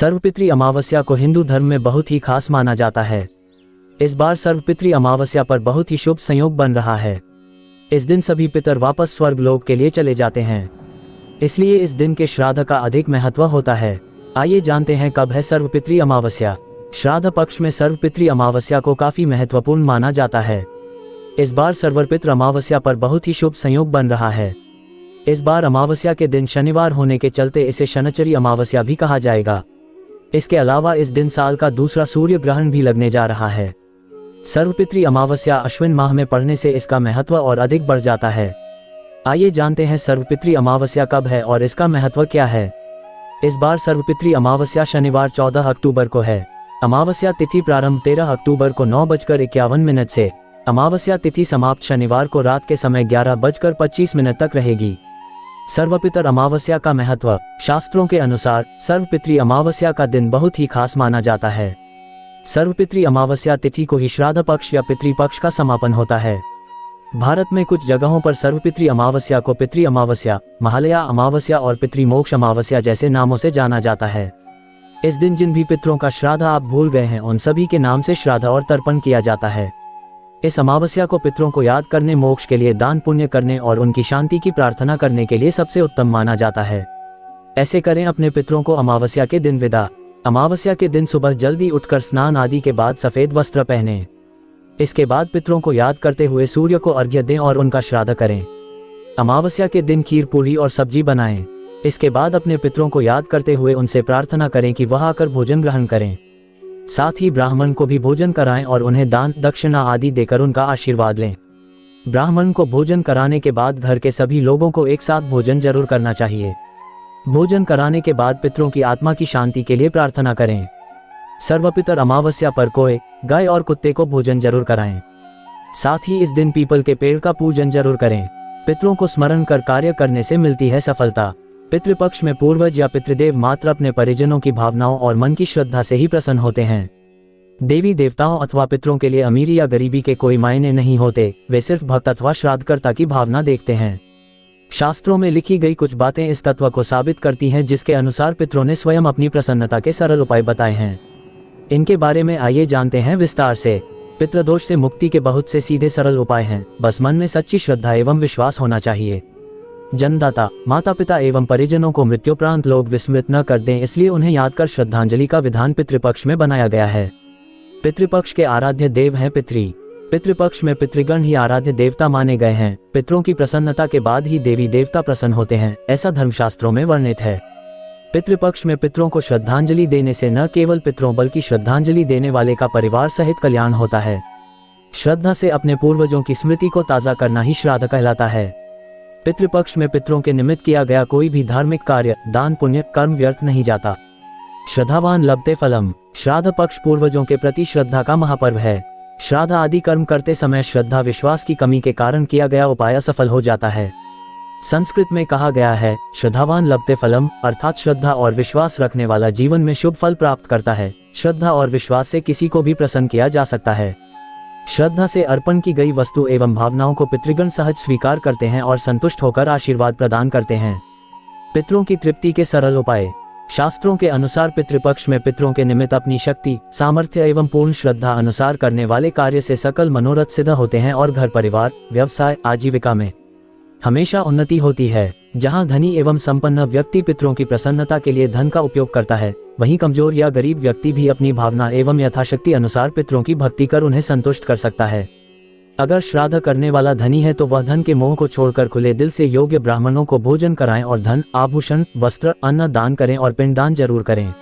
सर्वपितृ अमावस्या को हिंदू धर्म में बहुत ही खास माना जाता है। इस बार सर्वपितृ अमावस्या पर बहुत ही शुभ संयोग बन रहा है। इस दिन सभी पितर वापस स्वर्गलोक के लिए चले जाते हैं, इसलिए इस दिन के श्राद्ध का अधिक महत्व होता है। आइए जानते हैं कब है सर्वपितृ अमावस्या। श्राद्ध पक्ष में सर्वपितृ अमावस्या को काफी महत्वपूर्ण माना जाता है। इस बार सर्वपितृ अमावस्या पर बहुत ही शुभ संयोग बन रहा है। इस बार अमावस्या के दिन शनिवार होने के चलते इसे शनिचरी अमावस्या भी कहा जाएगा। इसके अलावा इस दिन साल का दूसरा सूर्य ग्रहण भी लगने जा रहा है। सर्वपितृ अमावस्या अश्विन माह में पड़ने से इसका महत्व और अधिक बढ़ जाता है। आइए जानते हैं सर्वपितृ अमावस्या कब है और इसका महत्व क्या है। इस बार सर्वपितृ अमावस्या शनिवार 14 अक्टूबर को है। अमावस्या तिथि प्रारंभ 13 अक्टूबर को 9:51 से, अमावस्या तिथि समाप्त शनिवार को रात के समय 11:25 तक रहेगी। सर्वपितर अमावस्या का महत्व। शास्त्रों के अनुसार सर्वपितृ अमावस्या का दिन बहुत ही खास माना जाता है। सर्वपितृ अमावस्या तिथि को ही श्राद्ध पक्ष या पितृपक्ष का समापन होता है। भारत में कुछ जगहों पर सर्वपितृ अमावस्या को पितृ अमावस्या, महालया अमावस्या और पितृमोक्ष अमावस्या जैसे नामों से जाना जाता है। इस दिन जिन भी पितरों का श्राद्ध आप भूल गए हैं उन सभी के नाम से श्राद्ध और तर्पण किया जाता है। इस अमावस्या को पितरों को याद करने, मोक्ष के लिए दान पुण्य करने और उनकी शांति की प्रार्थना करने के लिए सबसे उत्तम माना जाता है। ऐसे करें अपने पितरों को अमावस्या के दिन विदा। अमावस्या के दिन सुबह जल्दी उठकर स्नान आदि के बाद सफेद वस्त्र पहनें। इसके बाद पितरों को याद करते हुए सूर्य को अर्घ्य दें और उनका श्राद्ध करें। अमावस्या के दिन खीर पूरी और सब्जी बनाएं। इसके बाद अपने पितरों को याद करते हुए उनसे प्रार्थना करें कि वह आकर भोजन ग्रहण करें। साथ ही ब्राह्मण को भी भोजन कराएं और उन्हें दान दक्षिणा आदि देकर उनका आशीर्वाद लें। ब्राह्मण को भोजन कराने के बाद घर के सभी लोगों को एक साथ भोजन जरूर करना चाहिए। भोजन कराने के बाद पितरों की आत्मा की शांति के लिए प्रार्थना करें। सर्वपितर अमावस्या पर कोए, गाय और कुत्ते को भोजन जरूर कराएं। साथ ही इस दिन पीपल के पेड़ का पूजन जरूर करें। पितरों को स्मरण कर कार्य करने से मिलती है सफलता। पितृपक्ष में पूर्वज या पितृदेव मात्र अपने परिजनों की भावनाओं और मन की श्रद्धा से ही प्रसन्न होते हैं। देवी देवताओं अथवा पितरों के लिए अमीरी या गरीबी के कोई मायने नहीं होते, वे सिर्फ भक्त अथवा श्राद्धकर्ता की भावना देखते हैं। शास्त्रों में लिखी गई कुछ बातें इस तत्व को साबित करती हैं, जिसके अनुसार पितरों ने स्वयं अपनी प्रसन्नता के सरल उपाय बताए हैं। इनके बारे में आइए जानते हैं विस्तार से। पितृदोष से मुक्ति के बहुत से सीधे सरल उपाय हैं, बस मन में सच्ची श्रद्धा एवं विश्वास होना चाहिए। जन्मदाता माता पिता एवं परिजनों को मृत्युपरांत लोग विस्मृत न कर दें, इसलिए उन्हें याद कर श्रद्धांजलि का विधान पितृपक्ष में बनाया गया है। पितृपक्ष के आराध्य देव हैं पितृ। पितृपक्ष में पितृगण ही आराध्य देवता माने गए हैं। पितरों की प्रसन्नता के बाद ही देवी देवता प्रसन्न होते हैं, ऐसा धर्मशास्त्रों में वर्णित है। पितृपक्ष में पितरों को श्रद्धांजलि देने से न केवल पितरों बल्कि श्रद्धांजलि देने वाले का परिवार सहित कल्याण होता है। श्रद्धा से अपने पूर्वजों की स्मृति को ताज़ा करना ही श्राद्ध कहलाता है। पितृपक्ष में पितरों के निमित्त किया गया कोई भी धार्मिक कार्य, दान पुण्य कर्म व्यर्थ नहीं जाता। श्रद्धावान लभते फलम। श्राद्ध पक्ष पूर्वजों के प्रति श्रद्धा का महापर्व है। श्राद्ध आदि कर्म करते समय श्रद्धा विश्वास की कमी के कारण किया गया उपाय असफल हो जाता है। संस्कृत में कहा गया है, श्रद्धावान लभते फलम, अर्थात श्रद्धा और विश्वास रखने वाला जीवन में शुभ फल प्राप्त करता है। श्रद्धा और विश्वास से किसी को भी प्रसन्न किया जा सकता है। श्रद्धा से अर्पण की गई वस्तु एवं भावनाओं को पितृगण सहज स्वीकार करते हैं और संतुष्ट होकर आशीर्वाद प्रदान करते हैं। पितरों की तृप्ति के सरल उपाय। शास्त्रों के अनुसार पितृपक्ष में पितरों के निमित्त अपनी शक्ति, सामर्थ्य एवं पूर्ण श्रद्धा अनुसार करने वाले कार्य से सकल मनोरथ सिद्ध होते हैं और घर परिवार, व्यवसाय, आजीविका में हमेशा उन्नति होती है। जहां धनी एवं संपन्न व्यक्ति पितरों की प्रसन्नता के लिए धन का उपयोग करता है, वहीं कमजोर या गरीब व्यक्ति भी अपनी भावना एवं यथाशक्ति अनुसार पितरों की भक्ति कर उन्हें संतुष्ट कर सकता है। अगर श्राद्ध करने वाला धनी है तो वह धन के मोह को छोड़कर खुले दिल से योग्य ब्राह्मणों को भोजन कराएं और धन, आभूषण, वस्त्र, अन्न दान करें और पिंडदान जरूर करें।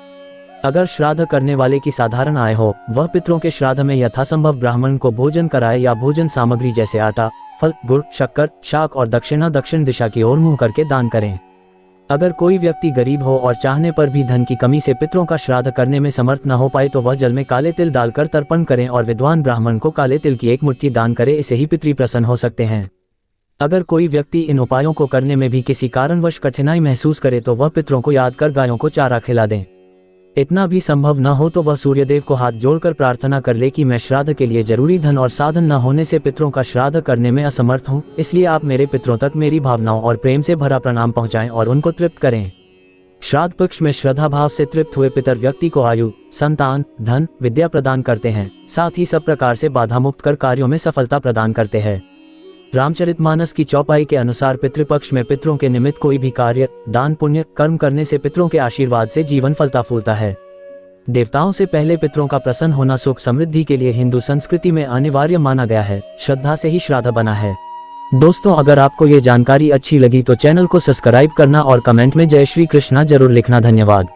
अगर श्राद्ध करने वाले की साधारण आय हो, वह पितरों के श्राद्ध में यथासंभव ब्राह्मण को भोजन कराए या भोजन सामग्री जैसे आटा, फल, गुड़, शक्कर, शाक और दक्षिणा दक्षिण दिशा की ओर मुंह करके दान करें। अगर कोई व्यक्ति गरीब हो और चाहने पर भी धन की कमी से पितरों का श्राद्ध करने में समर्थ न हो पाए तो वह जल में काले तिल डालकर तर्पण करें और विद्वान ब्राह्मण को काले तिल की एक मुट्ठी दान करे, इससे ही पितृ प्रसन्न हो सकते हैं। अगर कोई व्यक्ति इन उपायों को करने में भी किसी कारणवश कठिनाई महसूस करे तो वह पितरों को याद कर गायों को चारा खिला दें। इतना भी संभव न हो तो वह सूर्यदेव को हाथ जोड़कर प्रार्थना कर ले कि मैं श्राद्ध के लिए जरूरी धन और साधन न होने से पितरों का श्राद्ध करने में असमर्थ हूँ, इसलिए आप मेरे पितरों तक मेरी भावनाओं और प्रेम से भरा प्रणाम पहुँचाएं और उनको तृप्त करें। श्राद्ध पक्ष में श्रद्धा भाव से तृप्त हुए पितर व्यक्ति को आयु, संतान, धन, विद्या प्रदान करते हैं, साथ ही सब प्रकार से बाधा मुक्त कर कार्यों में सफलता प्रदान करते हैं। रामचरितमानस की चौपाई के अनुसार पितृपक्ष में पितरों के निमित्त कोई भी कार्य, दान पुण्य कर्म करने से पितरों के आशीर्वाद से जीवन फलता फूलता है। देवताओं से पहले पितरों का प्रसन्न होना सुख समृद्धि के लिए हिंदू संस्कृति में अनिवार्य माना गया है। श्रद्धा से ही श्राद्ध बना है। दोस्तों, अगर आपको ये जानकारी अच्छी लगी तो चैनल को सब्सक्राइब करना और कमेंट में जय श्री कृष्णा जरूर लिखना। धन्यवाद।